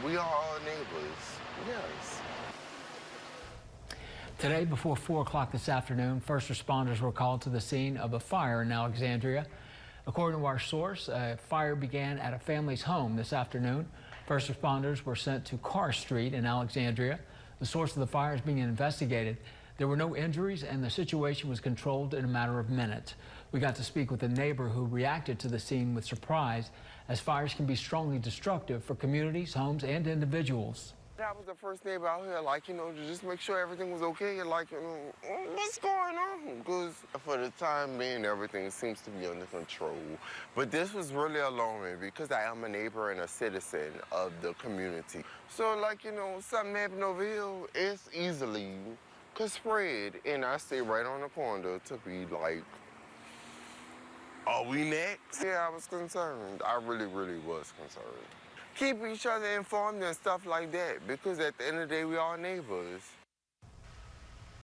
We are all neighbors, yes. Today, before 4 o'clock this afternoon, first responders were called to the scene of a fire in Alexandria. According to our source, a fire began at a family's home this afternoon. First responders were sent to Carr Street in Alexandria. The source of the fire is being investigated. There were no injuries and the situation was controlled in a matter of minutes. We got to speak with a neighbor who reacted to the scene with surprise, as fires can be strongly destructive for communities, homes, and individuals. That was the first neighbor out here, like, to just make sure everything was okay, like, what's going on? Because for the time being, everything seems to be under control. But this was really alarming because I am a neighbor and a citizen of the community. So, like, something happened over here, it's easily could spread. And I stay right on the corner to be like, are we next? Yeah, I was concerned. I really, really was concerned. Keep each other informed and stuff like that, because at the end of the day, we are neighbors.